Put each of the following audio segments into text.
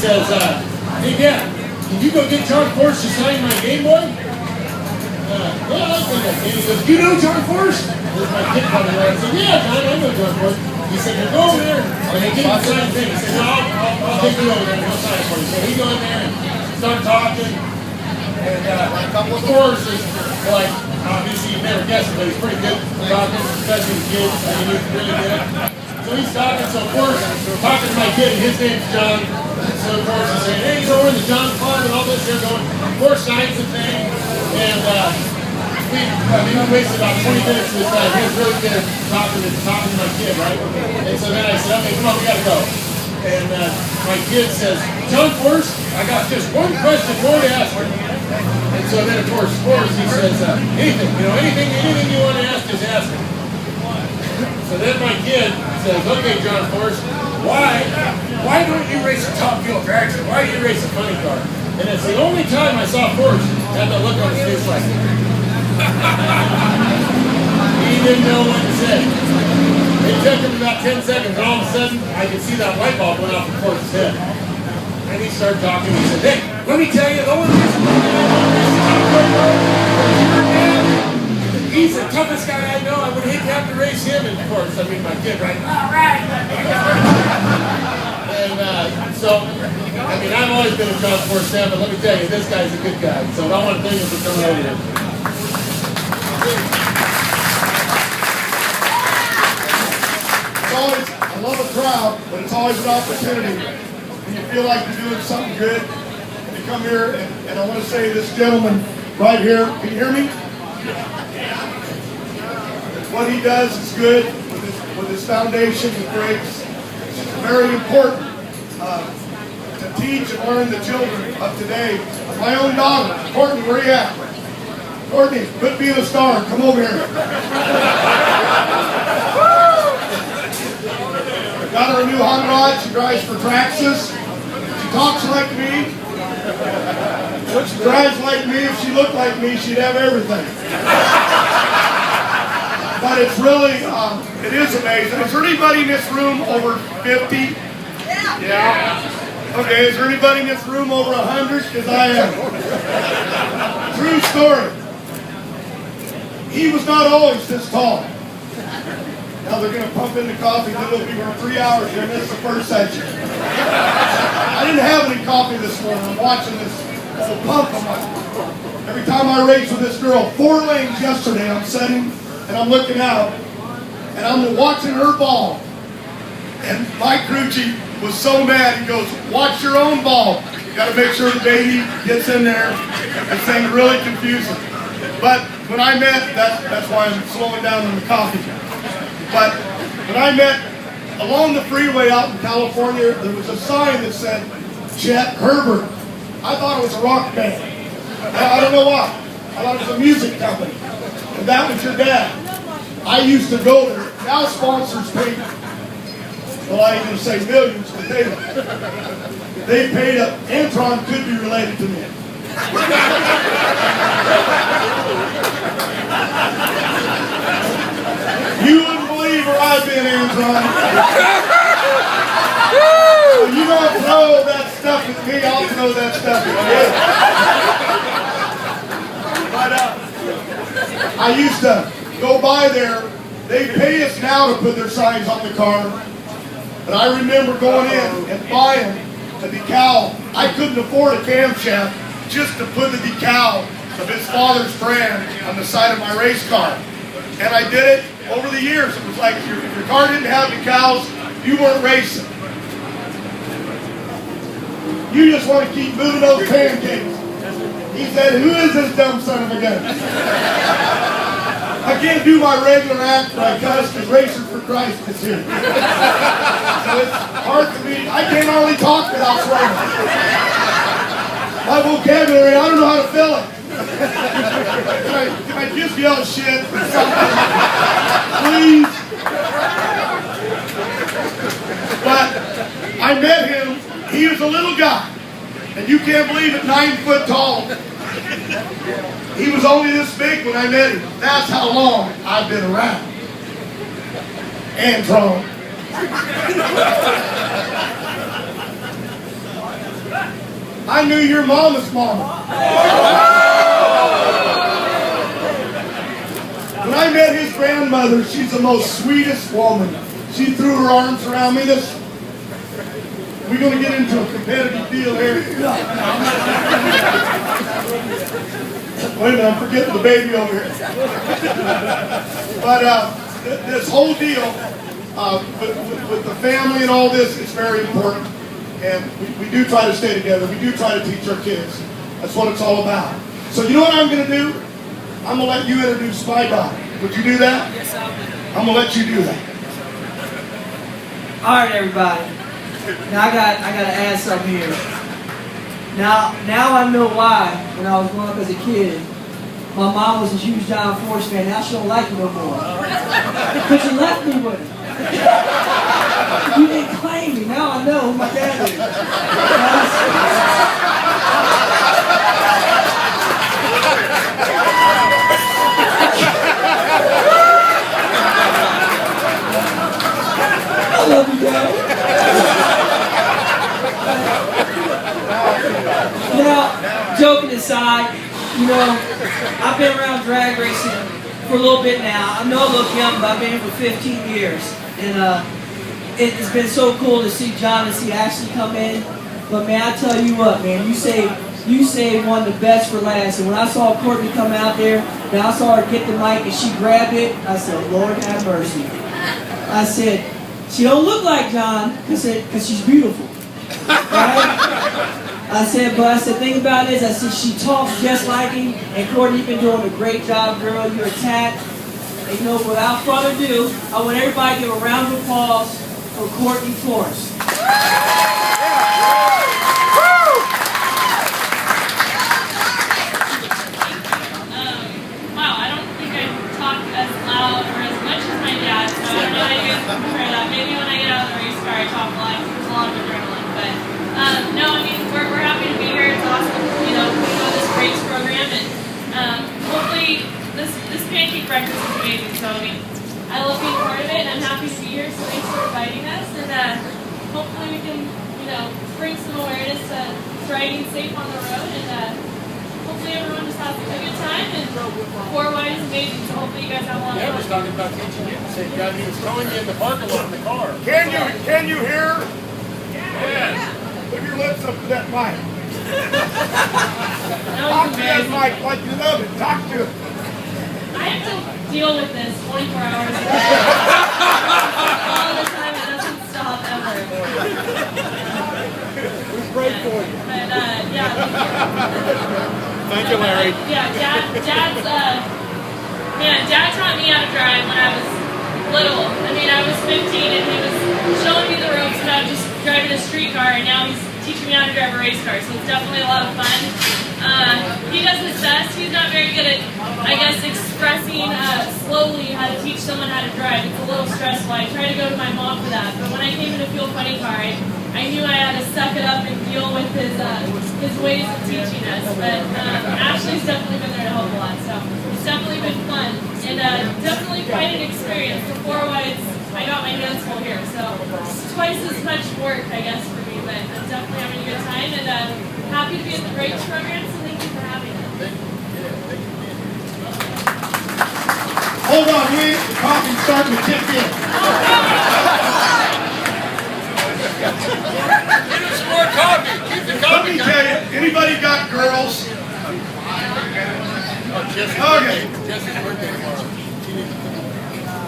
Says, hey Dad, can you go get John Force to sign my Game Boy? Yeah, I'll take that. And he goes, do you know John Force? There's my kid coming there. I said, yeah, John, I know John Force. He said, well, go over there and they give you the same thing. He said, no, I'll take you over there and I'll sign it for you. So he go in there and start talking. And of course, is like, obviously you've never guessed it, but he's pretty good talking, especially with kids. I mean, he's really good. So he's talking, so of course, talking to my kid, and his name's John. So of course he's saying, hey, he's over in the John Farm and all this. They're going, of course, signs the thing. And we wasted about 20 minutes of his time. He was really good talking to my kid, right? And so then I said, okay, come on, we gotta go. And my kid says, John Force, I got just one question more to ask you. And so then, of course, he says, anything, anything you want to ask, just ask him. So then my kid says, okay, John Force, why don't you race a Top Fuel tractor? Why do you race a funny car? And it's the only time I saw Force have that look on his face like that. He didn't know what to say. It took him about 10 seconds, and all of a sudden, I could see that light bulb went off in Force's head. And he started talking, he said, hey, let me tell you, the only reason he's the toughest guy I know. I would hate to have to race him, and of course, I mean, my kid, right? All right. And so, I mean, I've always been a John Force fan, but let me tell you, this guy's a good guy. So I want to thank him for coming over here. It's always, I love a crowd, but it's always an opportunity. When you feel like you're doing something good, you come here, and I want to say this gentleman right here, can you hear me? What he does is good with his foundation with Grace. It's very important to teach and learn the children of today. My own daughter, Courtney, where are you at? Courtney, quit being a star. Come over here. Got her a new hot rod. She drives for Traxxas. She talks like me. She drives like me. If she looked like me, she'd have everything. But it's really, it is amazing. Is there anybody in this room over 50? Yeah. Okay, is there anybody in this room over 100? Because I am. True story. He was not always this tall. Now they're going to pump in the coffee. Then it'll be for 3 hours here. This is the first section. I didn't have any coffee this morning. I'm watching this pump. Every time I race with this girl, 4 lanes yesterday, I'm setting and I'm looking out and I'm watching her ball. And Mike Crucci was so mad. He goes, watch your own ball. You got to make sure the baby gets in there. This thing's really confusing. But when I met, that's why I'm slowing down on the coffee. But when I met along the freeway out in California, there was a sign that said, Chet Herbert. I thought it was a rock band. I don't know why. I thought it was a music company. And that was your dad. I used to go there. Now sponsors pay, well, I ain't going to say millions, but they paid up. Antron could be related to me. You wouldn't believe where I've been, Antron. So you don't throw that stuff at me, I'll throw that stuff at you. But I used to go by there. They pay us now to put their signs on the car. But I remember going in and buying a decal. I couldn't afford a camshaft just to put the decal of his father's brand on the side of my race car. And I did it over the years. It was like if your car didn't have decals, you weren't racing. You just want to keep moving those pancakes. He said, who is this dumb son of a gun? I can't do my regular act, but I cuss because Racers for Christ is here. So it's hard for me. I can't hardly talk without swearing. My vocabulary, I don't know how to fill it. Can I just yell shit or something? Please? But I met him. He was a little guy. And you can't believe it, 9 foot tall. He was only this big when I met him. That's how long I've been around. Antron. I knew your mama's mama. When I met his grandmother, she's the most sweetest woman. She threw her arms around me. We're going to get into a competitive deal here. Wait a minute, I'm forgetting the baby over here. But this whole deal with the family and all this is very important. And we do try to stay together. We do try to teach our kids. That's what it's all about. So you know what I'm going to do? I'm going to let you introduce my daughter. Would you do that? Yes, I'll do. I'm going to let you do that. All right, everybody. Now I got to add something here. Now I know why. When I was growing up as a kid, my mom was a huge John Force fan. Now she don't like me no more. Because you left me with him. You didn't claim me. Now I know who my dad is. I love you, Dad. Now, joking aside, you know, I've been around drag racing for a little bit now. I know I look young, but I've been here for 15 years. And it's been so cool to see John and see Ashley come in. But man, I tell you what, man, you saved one of the best for last. And when I saw Courtney come out there, and I saw her get the mic and she grabbed it, I said, Lord have mercy. I said, she don't look like John because she's beautiful. Right? I said, thing about it is, I said, she talks just like him. And Courtney, you've been doing a great job, girl. You're attacked. And you know, without further ado, I want everybody to give a round of applause for Courtney Force. Wow, I don't think I talk as loud or as much as my dad, so I don't know how you guys can compare that. Maybe when I get out of the race car, I talk loud. There's a lot of adrenaline, but no, I mean, we're happy to be here. It's awesome, you know, we know this race program, and hopefully this pancake breakfast is amazing. So I mean, I love being part of it, and I'm happy to be here. So thanks for inviting us, and hopefully we can, you know, bring some awareness to riding safe on the road, and hopefully everyone just has a good time. And 4-wide is amazing, so hopefully you guys have a lot of fun. Yeah, I was talking about teaching you. He was throwing you in the parking lot in the car. Can you hear? Yeah. Put your lips up to that mic. That Talk was to that amazing. mic like you love it. Talk to it. I have to deal with this 24 hours a day. All the time, it doesn't stop ever. We pray for you. But yeah. Thank you, Larry. Yeah, Dad taught me how to drive when I was little. I mean, I was 15 and he was showing me the ropes about just driving a street car, and now he's teaching me how to drive a race car, so it's definitely a lot of fun. He does his best. He's not very good at, I guess, expressing slowly how to teach someone how to drive. It's a little stressful. I try to go to my mom for that, but when I came into Fuel Funny Car, I knew I had to suck it up and deal with his ways of teaching us. But Ashley's definitely been there to help a lot, so it's definitely been fun, and definitely quite an experience. For 4-wides, I got my hands full here, so it's twice as much work, I guess, for me, but I'm definitely having a good time, and happy to be at the Race program, so thank you for having us. Hold on, wait. The coffee's starting to kick in. Give us some more coffee. Keep the Let coffee me coming. tell you, anybody got girls? Oh, Jesse's Okay. birthday. Jesse's birthday tomorrow.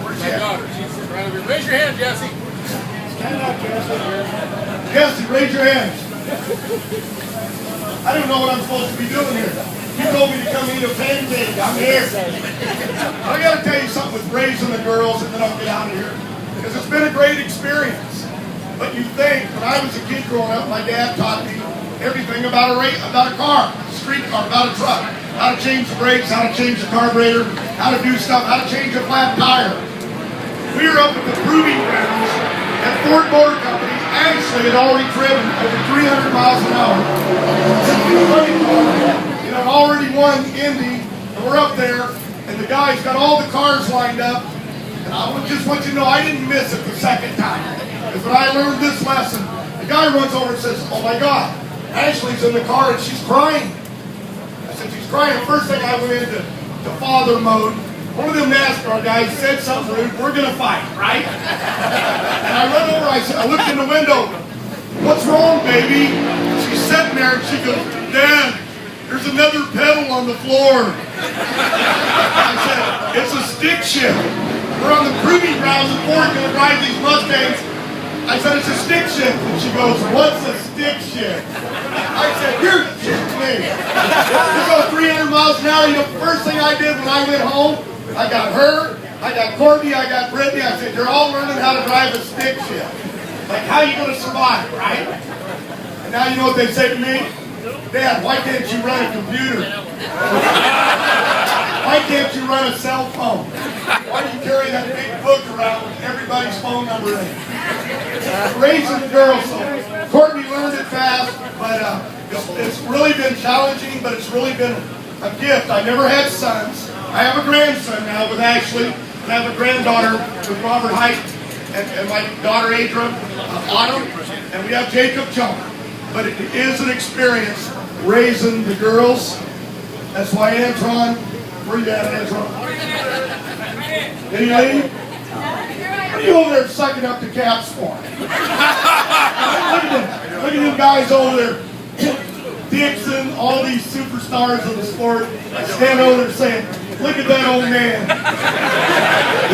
Where's my daughter? She's right over here. Raise your hand, Jesse. Stand up, Jesse. Jesse, raise your hands. I don't know what I'm supposed to be doing here. You told me to come eat a pancake. I'm here. I got to tell you something with raising the girls, and then I'll get out of here. Because it's been a great experience. But you think, when I was a kid growing up, my dad taught me everything about a car, a street car, about a truck. How to change the brakes, how to change the carburetor, how to do stuff, how to change a flat tire. We were up at the proving grounds at Ford Motor Company. Ashley had already driven over 300 miles an hour. You know, already won Indy, and we're up there, and the guy's got all the cars lined up. And I just want you to know I didn't miss it the second time. Because when I learned this lesson, the guy runs over and says, "Oh my God, Ashley's in the car and she's crying. I said, she's crying. First thing I went into father mode. One of them NASCAR guys said something rude. We're going to fight, right? And I run over. I looked in the window. What's wrong, baby? She's sitting there and she goes, Dad, there's another pedal on the floor. I said, it's a stick shift. We're on the proving grounds and Ford going to ride these Mustangs. I said, it's a stick shift. And she goes, what's a stick shift? I said, you're shitting me. We go 300 miles an hour. You know, the first thing I did when I went home, I got her, I got Courtney, I got Brittany. I said, you're all learning how to drive a stick shift. Like, how are you going to survive, right? And now you know what they say to me? Dad, why can't you run a computer? Why can't you run a cell phone? Why do you carry that big book around with everybody's phone number in it? Raising the girls, so Courtney learned it fast, but it's really been challenging, but it's really been a gift. I never had sons. I have a grandson now with Ashley, and I have a granddaughter with Robert Height, and my daughter Adrian, Autumn, and we have Jacob John. But it is an experience raising the girls. That's why Antron, where you at, Antron? Did he leave? What are you over there sucking up the caps for? Look at them guys over there. Dixon, all these superstars of the sport, stand over there saying, look at that old man.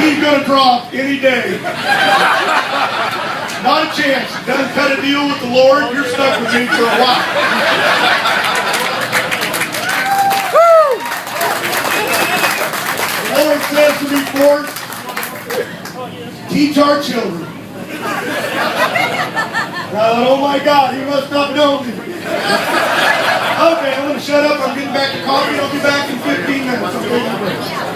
He's going to drop any day. Not a chance. Doesn't cut a deal with the Lord, you're stuck with me for a while. The Lord says to me, Ford, teach our children. And I thought, oh my God, he must not know me. Okay, I'm going to shut up. I'm getting back to coffee. I'll be back in 15 minutes.